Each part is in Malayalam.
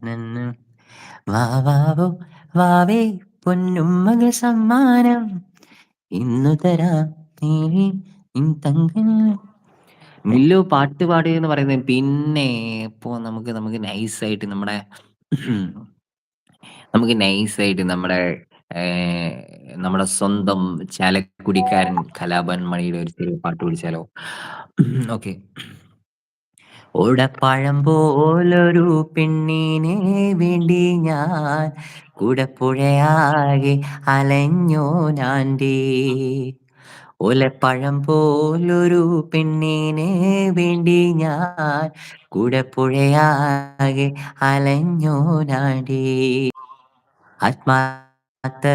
നന്ന് വാവാവോ വാവേ പൊന്നുമ്മകൾ സമ്മാനം ഇന്നു തരാം നീ നിൻ തങ്കം മില്ലു പാട്ട് പാടിയെന്ന് പറയുന്നത് പിന്നെ ഇപ്പോ നമുക്ക് നൈസായിട്ട് നമ്മുടെ ഏഹ്, നമ്മുടെ സ്വന്തം ചാലക്കുടിക്കാരൻ കലാഭവൻ മണിയുടെ ഒരു ചെറിയ പാട്ട് പിടിച്ചാലോ? ഓക്കെ. ഓടപ്പഴം പോലൊരു പെണ്ണിനെ വേണ്ടി ഞാൻ കൂടപ്പുഴയാകെ അലഞ്ഞു ഞാൻ്റെ ഓലപ്പഴം പോലൊരു പെണ്ണിനെ വേണ്ടി ഞാൻ കൂടപ്പുഴയാകെ അലഞ്ഞു ഞാൻ്റെ ആത്മാർത്ഥ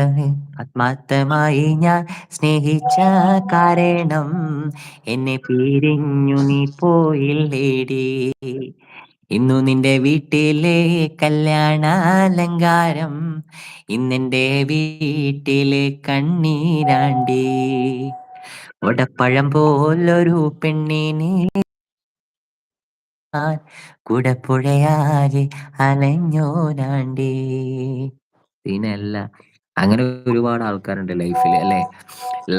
ആത്മാർത്ഥമായി ഞാൻ സ്നേഹിച്ച കാരണം എന്നെ പിരിഞ്ഞു നീ പോയില്ലേടി ഇന്നു നിന്റെ വീട്ടിലെ കല്യാണാലങ്കാരം ഇന്നെന്റെ വീട്ടിലെ കണ്ണീരാണ്ടി ഒടപ്പഴം പോലൊരു പെണ്ണിനെ ഞാൻ കുടപ്പുഴയാകെ അലഞ്ഞോനാണ്ടി പിന്നല്ല. അങ്ങനെ ഒരുപാട് ആൾക്കാരുണ്ട് ലൈഫില് അല്ലേ?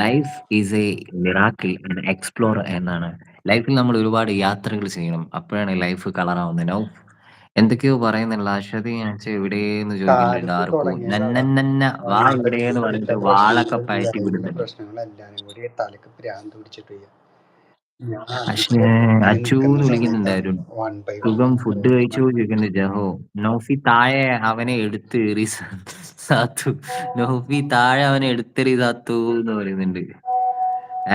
Life is A miracle and explorer എന്നാണ്. ലൈഫിൽ നമ്മൾ ഒരുപാട് യാത്രകൾ ചെയ്യണം. അപ്പോഴാണ് ലൈഫ് കളറാവുന്നത്. എന്തൊക്കെയോ പറയുന്നുണ്ടല്ലോ. അശ്വതി അനച്ച എവിടേന്ന് ചോദിക്കുന്നുണ്ട് കാലിപ്പ് ഡാർക്കു. തുടങ്ങിയതാടാ. നന്നന്നന്ന വാ ഒന്നാമത്തെ ഇവിടേന്ന് വീട്ടിലത്തെ പറഞ്ഞിട്ട് വാളൊക്കെ പ്രശ്നങ്ങളും പയറ്റി ലൈംഗിക വിടുന്നുണ്ട്. പ്രശ്നങ്ങളും എല്ലാരും കൂടി തലക്ക് ഭ്രാന്ത് പിടിച്ചിട്ട് വയ്യ. ഞാൻ അശ്വ ആലോചിച്ചു ഇങ്ങനെ നിൽക്കുന്ന അച്ചൂന്ന് വിളിക്കുന്നുണ്ട് സമയത്താണ് അരുൺ. വൺ ബൈ വൺ സുഖം വന്നിട്ട് ഫുഡ് കഴിച്ചോ ചോദിക്കുന്നുണ്ട് ജഹോ. നൗഫി താഴെ അവനെ എടുത്തെറി സാത്തു. നൗഫി താഴെ അവനെ എടുത്തെറി സാത്തു എന്ന് പറയുന്നുണ്ട്.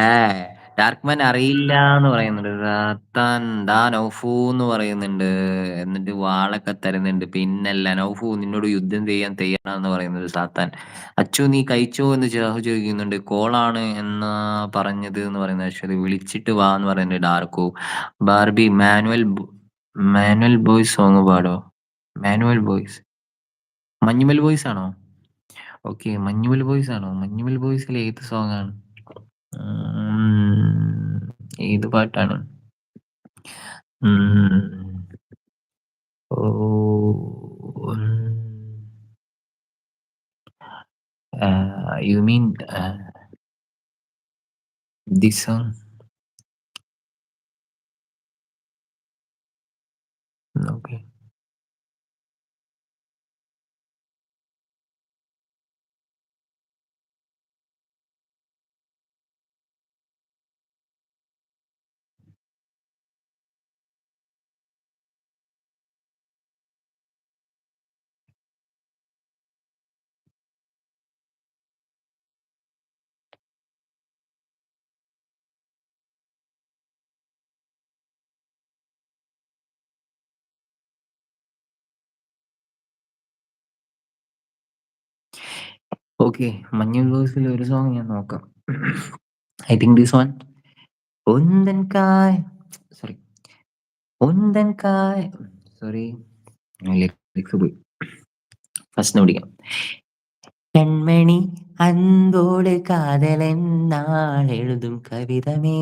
ഏഹ് ഡാർക്ക്മാൻ അറിയില്ല എന്ന് പറയുന്നുണ്ട്. സാത്താൻ ദാ നൗഫു എന്ന് പറയുന്നുണ്ട്. എന്നിട്ട് വാളൊക്കെ തരുന്നുണ്ട്. പിന്നല്ല നൗഫു നിന്നോട് യുദ്ധം ചെയ്യാൻ തയ്യാറാന്ന് പറയുന്നത് സാത്താൻ. അച്ചു നീ കഴിച്ചോ എന്ന് ജാഹു ചോദിക്കുന്നുണ്ട്. കോളാണ് എന്നാ പറഞ്ഞത് എന്ന് പറയുന്നത് അശ്വതി. വിളിച്ചിട്ട് വാ എന്ന് പറയുന്നുണ്ട് ഡാർക്കു. ബാർബി മാനുവൽ ബോയ്സ് സോങ് പാടോ? മാനുവൽ ബോയ്സ് മഞ്ഞുമൽ ബോയ്സ് ആണോ? ഓക്കെ, മഞ്ഞുമൽ ബോയ്സ് ആണോ? മഞ്ഞുമൽ ബോയ്സിൽ ഏത് സോങ് ആണ്? ഏത് പാട്ടാണ്? ഉം, ഓ, ഉം, you mean this song? Okay. Okay, മഞ്ഞുൽ ബോയ്സിൽ ഒരു സോങ് ഞാൻ നോക്കാം. I think this one. ഉന്തൻ കായ് സോറി ഉന്തൻ കായ് സോറി ലിറിക്സ് പോയി. ഫസ്റ്റ് പിടിക്കാം. കൺമണി അൻപോട് കാതലെന്നാൾ എഴുതും കവിതമേ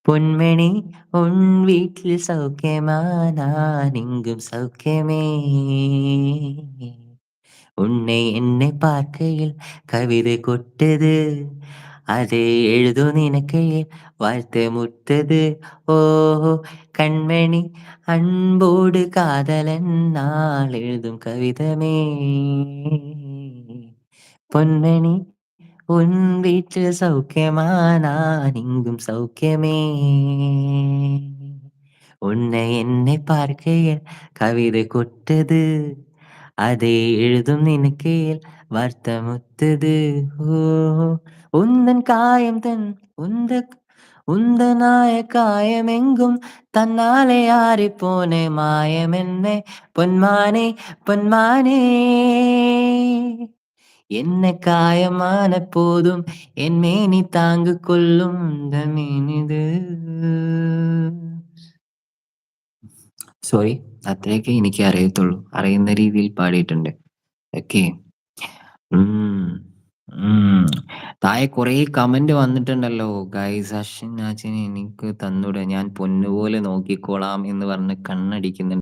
பொன்மணி உன் வீட்டில் சௌக்கியமா நான் இங்கும் சௌக்கியமே உன்னை என்னை பார்க்கையில் கவிதை கொட்டது அதை எழுதோ நினைக்கையில் வாழ்த்து முட்டது ஓஹோ கண்மணி அன்போடு காதலன் நாள் எழுதும் கவிதமே பொன்மணி உன் வீட்டில் சௌக்கியமா நான் இங்கும் சௌக்கியமே உன்னை என்னை பார்க்கையில் கவிதை கொட்டது அதை எழுதும் நினைக்கையில் வார்த்தை முத்தது ஓ உந்தன் காயம் தன் உந்த உந்தனாய காயமெங்கும் தன்னாலே ஆறிப்போனே மாயமென்னை பொன்மானே பொன்மானே என்ன காயமான போதும் என் மேனி தாங்கு கொள்ளும் இந்த മേനിത് സോറി, അത്രയൊക്കെ എനിക്ക് അറിയത്തുള്ളൂ. അറിയുന്ന രീതിയിൽ പാടിയിട്ടുണ്ട്. ഓക്കെ. ഉം. താഴെ കുറേ കമന്റ് വന്നിട്ടുണ്ടല്ലോ. ഗയ്സ് അശ്വിൻ നാച്ചിനെ എനിക്ക് തന്നൂടെ ഞാൻ പൊന്നുപോലെ നോക്കിക്കോളാം എന്ന് പറഞ്ഞ് കണ്ണടിക്കുന്നുണ്ട്.